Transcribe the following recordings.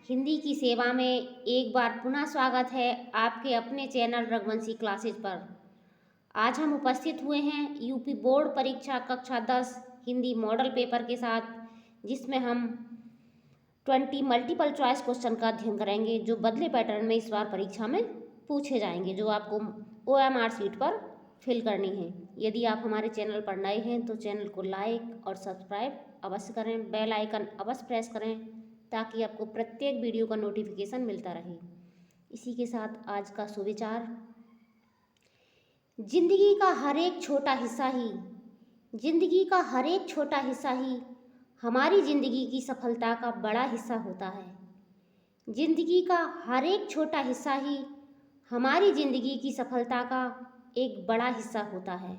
हिंदी की सेवा में एक बार पुनः स्वागत है आपके अपने चैनल रघुवंशी क्लासेज पर। आज हम उपस्थित हुए हैं यूपी बोर्ड परीक्षा कक्षा 10 हिंदी मॉडल पेपर के साथ, जिसमें हम 20 मल्टीपल चॉइस क्वेश्चन का अध्ययन करेंगे जो बदले पैटर्न में इस बार परीक्षा में पूछे जाएंगे, जो आपको OMR शीट पर फिल करनी है। यदि आप हमारे चैनल पर नए हैं तो चैनल को लाइक और सब्सक्राइब अवश्य करें, बेल आइकन अवश्य प्रेस करें ताकि आपको प्रत्येक वीडियो का नोटिफिकेशन मिलता रहे। इसी के साथ आज का सुविचार, जिंदगी का हर एक छोटा हिस्सा ही हमारी ज़िंदगी की सफलता का बड़ा हिस्सा होता है। जिंदगी का हर एक छोटा हिस्सा ही हमारी ज़िंदगी की सफलता का एक बड़ा हिस्सा होता है।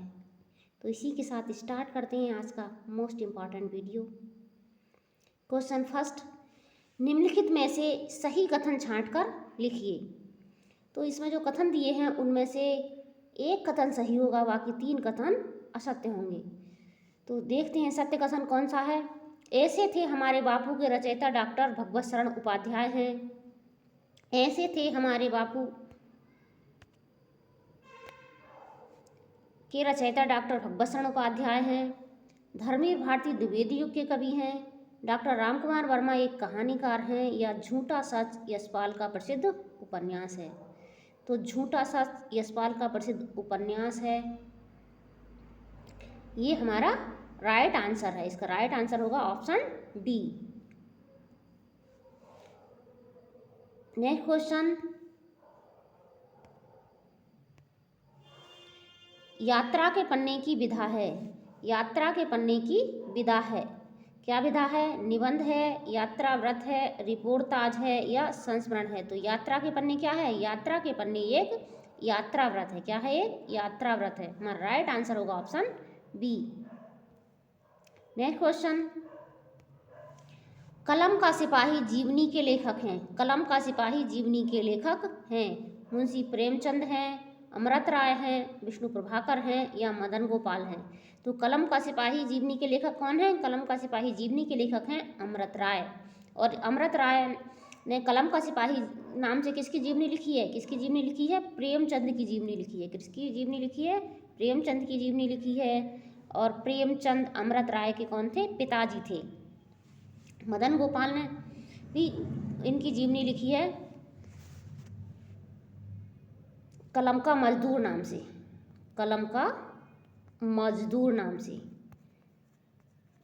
तो इसी के साथ स्टार्ट करते हैं आज का most important video. Question first, निम्नलिखित में से सही कथन छांटकर लिखिए। तो इसमें जो कथन दिए हैं उनमें से एक कथन सही होगा, बाकी 3 कथन असत्य होंगे। तो देखते हैं सत्य कथन कौन सा है। ऐसे थे हमारे बापू के रचयिता डॉक्टर भगवत शरण उपाध्याय हैं। ऐसे थे हमारे बापू के रचयिता डॉक्टर भगवत शरण उपाध्याय हैं। धर्मवीर भारती द्विवेदी युग के कवि हैं। डॉक्टर रामकुमार वर्मा एक कहानीकार हैं। या झूठा सच यशपाल का प्रसिद्ध उपन्यास है। तो झूठा सच यशपाल का प्रसिद्ध उपन्यास है, ये हमारा राइट आंसर है। इसका राइट आंसर होगा ऑप्शन डी। नेक्स्ट क्वेश्चन, यात्रा के पन्ने की विधा है। यात्रा के पन्ने की विधा है, क्या विधा है? निबंध है, यात्रा व्रत है, रिपोर्टाज है या संस्मरण है। तो यात्रा के पन्ने क्या है? यात्रा के पन्ने एक यात्रा व्रत है। क्या है? एक यात्रा व्रत है। हमारा राइट आंसर होगा ऑप्शन बी। नेक्स्ट क्वेश्चन, कलम का सिपाही जीवनी के लेखक हैं। कलम का सिपाही जीवनी के लेखक हैं। मुंशी प्रेमचंद हैं, अमृत राय हैं, विष्णु प्रभाकर हैं या मदन गोपाल हैं। तो कलम का सिपाही जीवनी के लेखक कौन है? कलम का सिपाही जीवनी के लेखक हैं अमृत राय। और अमृत राय ने कलम का सिपाही नाम से किसकी जीवनी लिखी है? किसकी जीवनी लिखी है? प्रेमचंद की जीवनी लिखी है। किसकी जीवनी लिखी है? प्रेमचंद की जीवनी लिखी है। और प्रेमचंद अमृत राय के कौन थे? पिताजी थे। मदन गोपाल ने भी इनकी जीवनी लिखी है कलम का मजदूर नाम से। कलम का मजदूर नाम से,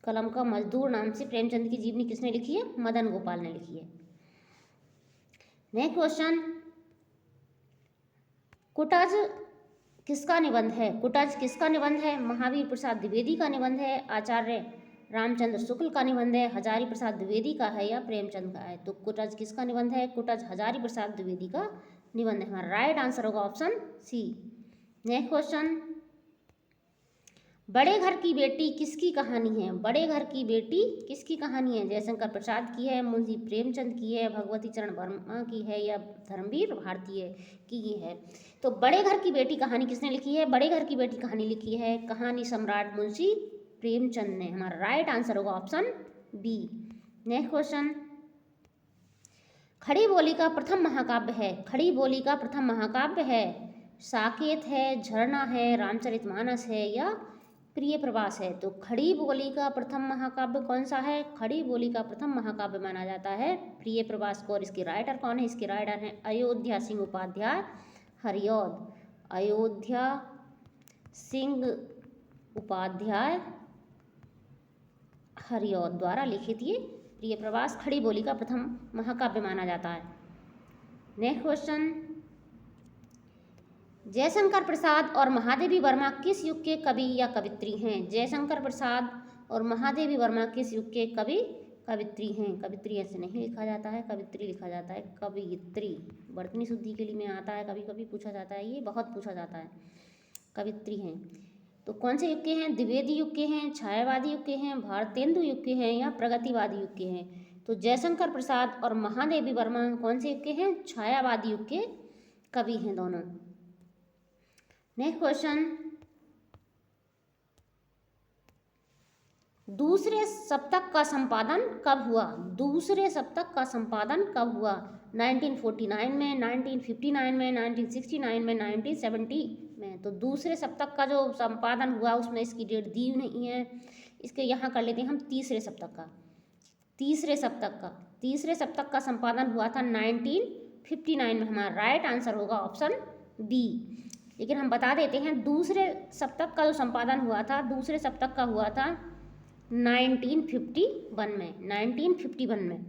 कलम का मजदूर नाम से प्रेमचंद की जीवनी किसने लिखी है? मदन गोपाल ने लिखी है। नेक्स्ट क्वेश्चन, कुटज किसका निबंध है? कुटज किसका निबंध है? महावीर प्रसाद द्विवेदी का निबंध है, आचार्य रामचंद्र शुक्ल का निबंध है, हजारी प्रसाद द्विवेदी का है या प्रेमचंद का है। तो कुटज किसका निबंध है? कुटज हजारी प्रसाद द्विवेदी का निबंध है। हमारा राइट आंसर होगा ऑप्शन सी। नेक्स्ट क्वेश्चन, बड़े घर की बेटी किसकी कहानी है? बड़े घर की बेटी किसकी कहानी है? जयशंकर प्रसाद की है, मुंशी प्रेमचंद की है, भगवती चरण वर्मा की है या धर्मवीर भारती की है। तो बड़े घर की बेटी कहानी किसने लिखी है? बड़े घर की बेटी कहानी लिखी है कहानी सम्राट मुंशी प्रेमचंद ने। हमारा राइट आंसर होगा ऑप्शन बी। नेक्स्ट क्वेश्चन, खड़ी बोली का प्रथम महाकाव्य है। खड़ी बोली का प्रथम महाकाव्य है साकेत है, झरना है, रामचरितमानस है या प्रिय प्रवास है। तो खड़ी बोली का प्रथम महाकाव्य कौन सा है? खड़ी बोली का प्रथम महाकाव्य माना जाता है प्रिय प्रवास को। और इसके राइटर कौन है? इसके राइटर हैं अयोध्या सिंह उपाध्याय हरिऔध। अयोध्या सिंह उपाध्याय हरिऔध द्वारा लिखित ये प्रिय प्रवास खड़ी बोली का प्रथम महाकाव्य माना जाता है। नेक्स्ट क्वेश्चन, जयशंकर प्रसाद और महादेवी वर्मा किस युग के कवि या कवित्री हैं? जयशंकर प्रसाद और महादेवी वर्मा किस युग के कवि कवित्री हैं? कवित्री ऐसे नहीं लिखा जाता है, कवित्री लिखा जाता है, कवियत्री। वर्तनी शुद्धि के लिए में आता है, कभी कभी पूछा जाता है, ये बहुत पूछा जाता है। कवित्री हैं। तो कौन से युग के हैं? द्विवेदी युग के हैं, छायावादी युग के हैं, भारतेंदु युग के हैं या प्रगतिवादी युग के हैं। तो जयशंकर प्रसाद और महादेवी वर्मा कौन से युग के हैं? छायावादी युग के कवि हैं दोनों। नेक्स्ट क्वेश्चन, दूसरे सप्तक का संपादन कब हुआ? दूसरे सप्तक का संपादन कब हुआ? 1949 में, 1959 में, 1969 में, 1970 में। तो दूसरे सप्तक का जो संपादन हुआ उसमें इसकी डेट दी नहीं है, इसके यहाँ कर लेते हैं हम तीसरे सप्तक का। तीसरे सप्तक का संपादन हुआ था 1959 में। हमारा राइट आंसर होगा ऑप्शन बी। लेकिन हम बता देते हैं दूसरे सप्तक का जो संपादन हुआ था, दूसरे सप्तक का हुआ था 1951 में।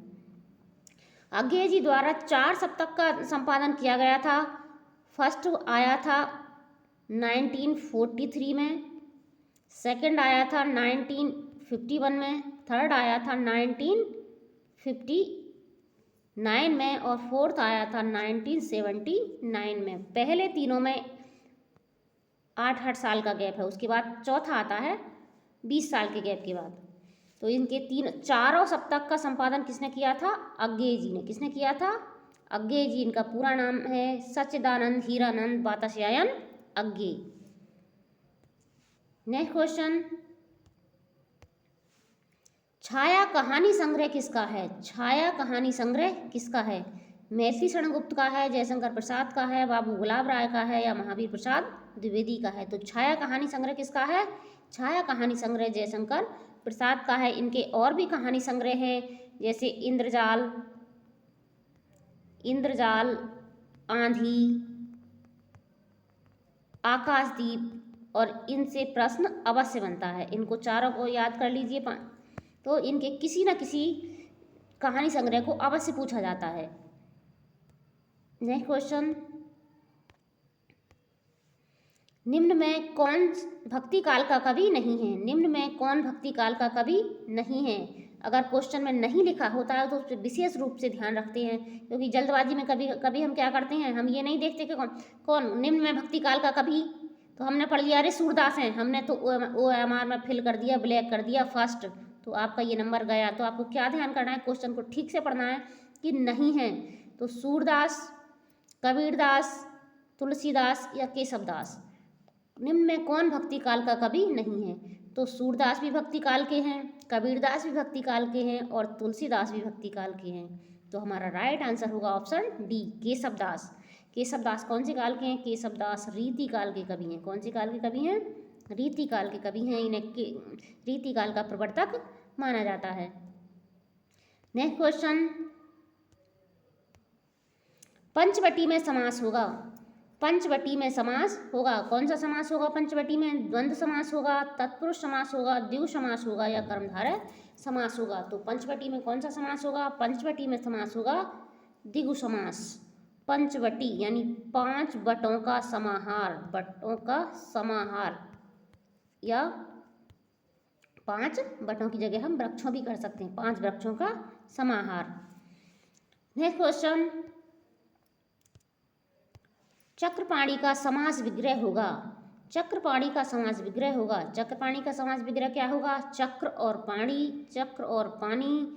अज्ञे जी द्वारा 4 सप्तक का संपादन किया गया था। फर्स्ट आया था 1943 में, सेकंड आया था 1951 में, थर्ड आया था 1959 में और फोर्थ आया था 1979 में। पहले तीनों में 8-8 साल का गैप है, उसके बाद चौथा आता है 20 साल के गैप के बाद। तो इनके चारों सप्तक का संपादन किसने किया था? अज्ञे जी ने। किसने किया था? अज्ञे जी। इनका पूरा नाम है सच्चिदानंद हीरानंद बातास्यायन अज्ञे। नेक्स्ट क्वेश्चन, छाया कहानी संग्रह किसका है? छाया कहानी संग्रह किसका है? महर्षि शरणगुप्त का है, जयशंकर प्रसाद का है, बाबू गुलाब राय का है या महावीर प्रसाद द्विवेदी का है? तो छाया कहानी संग्रह किसका है? छाया कहानी संग्रह जयशंकर प्रसाद का है। इनके और भी कहानी संग्रह हैं, जैसे इंद्रजाल, आंधी, आकाशदीप और इनसे प्रश्न अवश्य बनता है। इनको चारों को याद कर लीजिए। तो इनके किसी न किसी कहानी संग्रह को अवश्य पूछा जाता है। नेक्स्ट क्वेश्चन, निम्न में कौन भक्ति काल का कवि नहीं है? निम्न में कौन भक्ति काल का कवि नहीं है? अगर क्वेश्चन में नहीं लिखा होता है तो उस पर विशेष रूप से ध्यान रखते हैं, क्योंकि जल्दबाजी में कभी हम क्या करते हैं, हम ये नहीं देखते कि कौन निम्न में भक्ति काल का कवि। तो हमने पढ़ लिया अरे सूरदास हैं, हमने तो OMR में फिल कर दिया, ब्लैक कर दिया फर्स्ट, तो आपका ये नंबर गया। तो आपको क्या ध्यान करना है, क्वेश्चन को ठीक से पढ़ना है कि नहीं है। तो सूरदास, कबीरदास, तुलसीदास या केशवदास, निम्न में कौन भक्ति काल का कवि नहीं है? तो सूरदास भी भक्ति काल के हैं, कबीरदास भी भक्ति काल के हैं और तुलसीदास भी भक्ति काल के हैं। तो हमारा राइट आंसर होगा ऑप्शन डी, केशवदास। केशवदास कौन से काल के हैं? केशवदास रीति काल के कवि हैं। कौन से काल के कवि हैं? रीति काल के कवि हैं। इन्हें रीति काल का प्रवर्तक माना जाता है। नेक्स्ट क्वेश्चन, पंचवटी में समास होगा। पंचवटी में समास होगा, कौन सा समास होगा? पंचवटी में द्वंद्व समास होगा, तत्पुरुष समास होगा, द्विगु समास होगा या कर्मधारय समास होगा? तो पंचवटी में कौन सा समास होगा? पंचवटी में समास होगा द्विगु समास। पंचवटी यानी 5 बटों का समाहार, बटों का समाहार, या 5 बटों की जगह हम वृक्षों भी कर सकते हैं, 5 वृक्षों का समाहार। नेक्स्ट क्वेश्चन, चक्रपाणी का समास विग्रह होगा। चक्रपाणी का समास विग्रह होगा। चक्रपाणी का समास विग्रह क्या होगा? चक्र और पाणी, चक्र और पानी।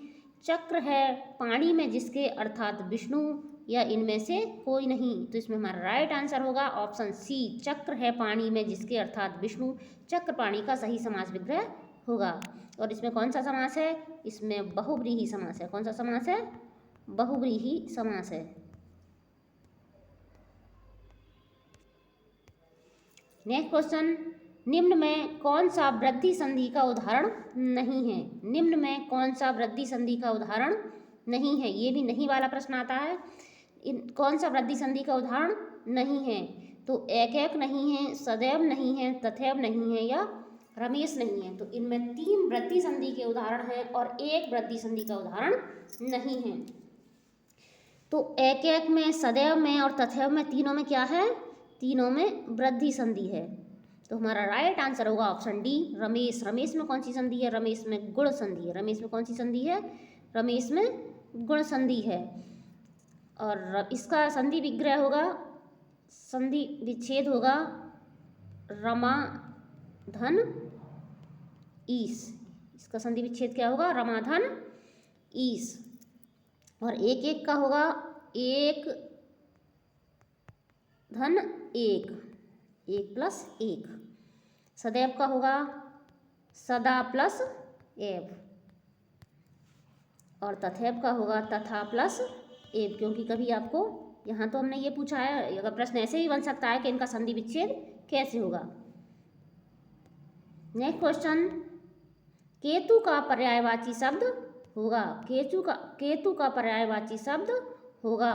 चक्र है पाणी में जिसके अर्थात विष्णु या इनमें से कोई नहीं। तो इसमें हमारा राइट आंसर होगा ऑप्शन सी, चक्र है पाणी में जिसके अर्थात विष्णु। चक्रपाणी का सही समास विग्रह होगा। और इसमें कौन सा समास है? इसमें बहुव्रीहि समास है। कौन सा समास है? बहुव्रीहि समास है। नेक्स्ट क्वेश्चन, निम्न में कौन सा वृद्धि संधि का उदाहरण नहीं है? निम्न में कौन सा वृद्धि संधि का उदाहरण नहीं है? ये भी नहीं वाला प्रश्न आता है। कौन सा वृद्धि संधि का उदाहरण नहीं है? तो एक एक नहीं है, सदैव नहीं है, तथैव नहीं है या रमेश नहीं है। तो इनमें 3 वृद्धि संधि के उदाहरण हैं और 1 वृद्धि संधि का उदाहरण नहीं है। तो एक एक में, सदैव में और तथैव में, तीनों में क्या है? तीनों में वृद्धि संधि है। तो हमारा राइट आंसर होगा ऑप्शन डी, रमेश। रमेश में कौन सी संधि है? रमेश में गुण संधि है। रमेश में कौन सी संधि है? रमेश में गुण संधि है। और इसका संधि विग्रह होगा, संधि विच्छेद होगा रमा धन ईश। इसका संधि विच्छेद क्या होगा? रमा धन ईश। और एक एक का होगा एक धन एक, 1 + 1। सदैव का होगा सदा प्लस एव, और तथैव का होगा तथा प्लस एव, क्योंकि कभी आपको यहाँ तो हमने ये पूछा है, अगर प्रश्न ऐसे ही बन सकता है कि इनका संधि विच्छेद कैसे होगा। नेक्स्ट क्वेश्चन, केतु का पर्यायवाची शब्द होगा। केतु का पर्यायवाची शब्द होगा,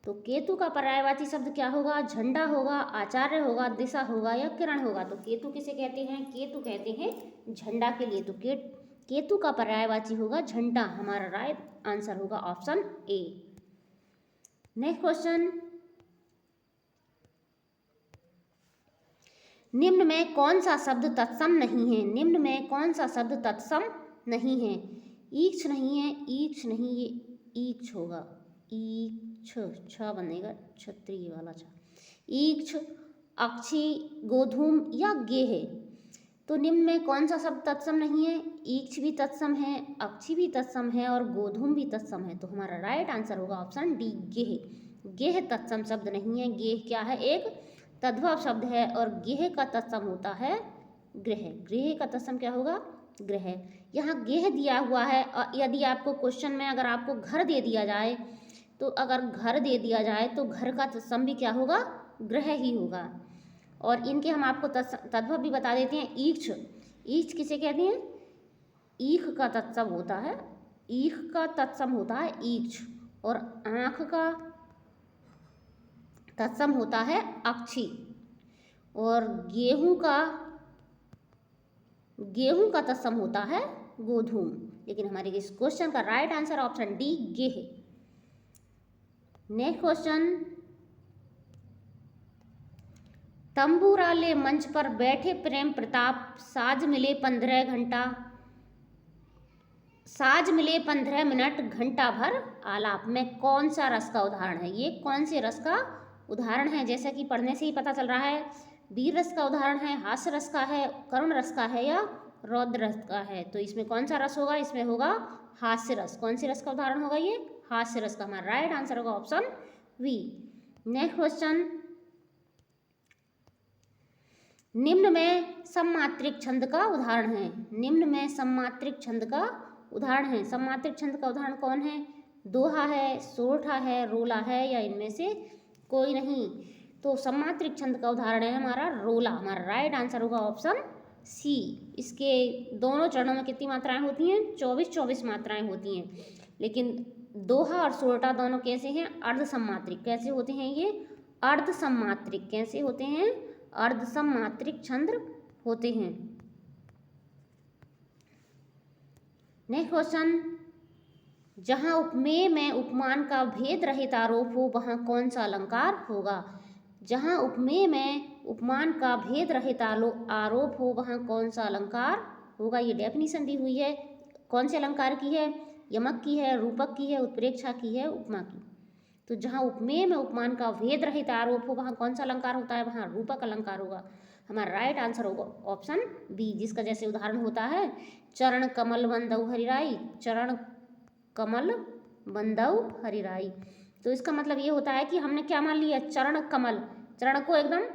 तो केतु का पर्यायवाची शब्द क्या होगा? झंडा होगा, आचार्य होगा, दिशा होगा या किरण होगा। तो केतु किसे कहते हैं? केतु कहते हैं झंडा के लिए। तो केतु का पर्यायवाची होगा झंडा। हमारा राइट आंसर होगा ऑप्शन ए। नेक्स्ट क्वेश्चन, निम्न में कौन सा शब्द तत्सम नहीं है? निम्न में कौन सा शब्द तत्सम नहीं है? ईक्ष नहीं है, ईक्ष नहीं, ये ईक्ष होगा, ईक्ष, छ बनेगा, क्षत्रिय वाला छ। ईक्ष, अक्षी, गोधूम या गेह। तो निम्न में कौन सा शब्द तत्सम नहीं है? ईक्ष भी तत्सम है, अक्षी भी तत्सम है और गोधूम भी तत्सम है। तो हमारा राइट आंसर होगा ऑप्शन डी, गेह। गेह तत्सम शब्द नहीं है। गेह क्या है? एक तद्भव शब्द है और गेह का तत्सम होता है गृह। गृह का तत्सम क्या होगा? गृह। यहाँ गेह दिया हुआ है, और यदि आपको क्वेश्चन में अगर आपको घर दे दिया जाए, तो अगर घर दे दिया जाए तो घर का तत्सम भी क्या होगा? गृह ही होगा। और इनके हम आपको तद्भव भी बता देते हैं। ईक्ष, ईक्ष किसे कहते हैं? ईख का तत्सम होता है, ईख का तत्सम होता है ईक्ष, और आँख का तत्सम होता है अक्षी, और गेहूं का तत्सम होता है गोधूम। लेकिन हमारे इस क्वेश्चन का राइट आंसर ऑप्शन डी, गेह। नेक्स्ट क्वेश्चन, तंबूराले मंच पर बैठे प्रेम प्रताप, साज मिले 15 मिनट घंटा भर आलाप में कौन सा रस का उदाहरण है? ये कौन से रस का उदाहरण है? जैसा कि पढ़ने से ही पता चल रहा है, वीर रस का उदाहरण है, हास्य रस का है, करुण रस का है या रौद्र रस का है। तो इसमें कौन सा रस होगा? इसमें होगा हास्य रस। कौन सी रस का उदाहरण होगा? ये हास्य रस का। हमारा राइट आंसर होगा ऑप्शन वी। नेक्स्ट क्वेश्चन, निम्न में सममात्रिक छंद का उदाहरण है। निम्न में सममात्रिक छंद का उदाहरण है। सममात्रिक छंद का उदाहरण कौन है? दोहा है, सोरठा है, रोला है या इनमें से कोई नहीं। तो सममात्रिक छंद का उदाहरण है हमारा रोला। हमारा राइट आंसर होगा ऑप्शन सी। इसके दोनों चरणों में कितनी मात्राएं होती हैं? 24 मात्राएं होती हैं। लेकिन दोहा और सोरठा दोनों कैसे हैं? अर्ध सममात्रिक। कैसे होते हैं ये? अर्ध सममात्रिक। कैसे होते हैं? अर्ध सममात्रिक छंद होते हैं। नेक्स्ट क्वेश्चन, जहाँ उपमेय में उपमान का भेद रहित आरोप हो वहाँ कौन सा अलंकार होगा? जहाँ उपमेय में उपमान का भेद रहित आरोप हो वहाँ कौन सा अलंकार होगा? ये डेफिनेशन दी हुई है। कौन से अलंकार की है? यमक की है, रूपक की है, उत्प्रेक्षा की है, उपमा की। तो जहाँ उपमेय में उपमान का भेद रहित आरोप हो वहाँ कौन सा अलंकार होता है? वहाँ रूपक अलंकार होगा। हमारा राइट आंसर होगा ऑप्शन बी, जिसका जैसे उदाहरण होता है चरण कमल बंदौ हरिराई, चरण कमल बंदौ हरिराई। तो इसका मतलब ये होता है कि हमने क्या मान लिया? चरण कमल, चरण को एकदम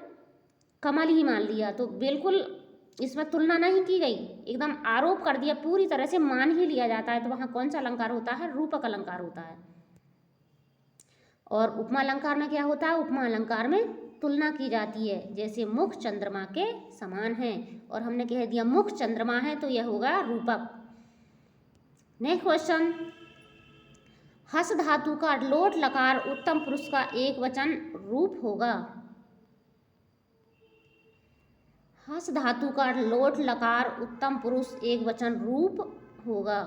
कमल ही मान लिया। तो बिल्कुल इसमें तुलना नहीं की गई, एकदम आरोप कर दिया, पूरी तरह से मान ही लिया जाता है। तो वहाँ कौन सा अलंकार होता है? रूपक अलंकार होता है। और उपमा अलंकार में क्या होता है? उपमा अलंकार में तुलना की जाती है, जैसे मुख चंद्रमा के समान है, और हमने कह दिया मुख चंद्रमा है तो यह होगा रूपक। नेक्स्ट क्वेश्चन, हस धातु का लोट लकार उत्तम पुरुष का एक वचन रूप होगा। हस धातु का लोट लकार उत्तम पुरुष एक वचन रूप होगा।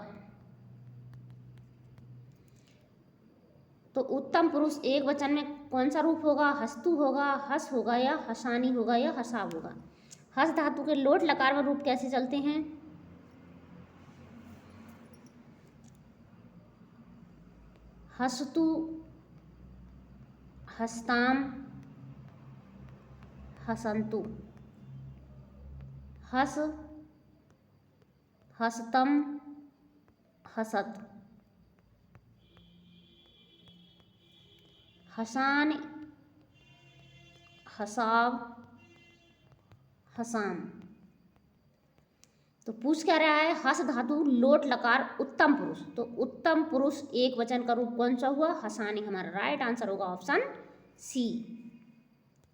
तो उत्तम पुरुष एक वचन में कौन सा रूप होगा? हस्तु होगा, हस होगा या हसानी होगा या हसाब होगा। हस धातु के लोट लकार में रूप कैसे चलते हैं? हस्तु, हस्ताम, हसंतु, हस, हस्तम, हसत, हसान, हसाब, हसाम। तो पूछ क्या रहा है, हस धातु लोट लकार उत्तम पुरुष, तो उत्तम पुरुष एक वचन का रूप कौन सा हुआ, हसानी। हमारा राइट आंसर होगा ऑप्शन सी।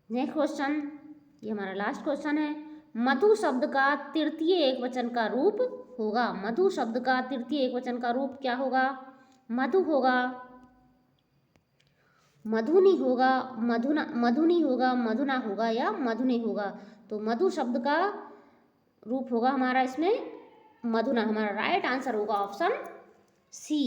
नेक्स्ट क्वेश्चन, ये हमारा लास्ट क्वेश्चन है। मधु शब्द का तृतीय एक वचन का रूप होगा। मधु शब्द का तृतीय एक वचन का रूप क्या होगा, मधु होगा, मधुनी होगा, मधुना, मधुनी होगा, मधुना होगा या मधुने होगा। तो मधु शब्द का रूप होगा हमारा इसमें मधुना। हमारा राइट आंसर होगा ऑप्शन सी।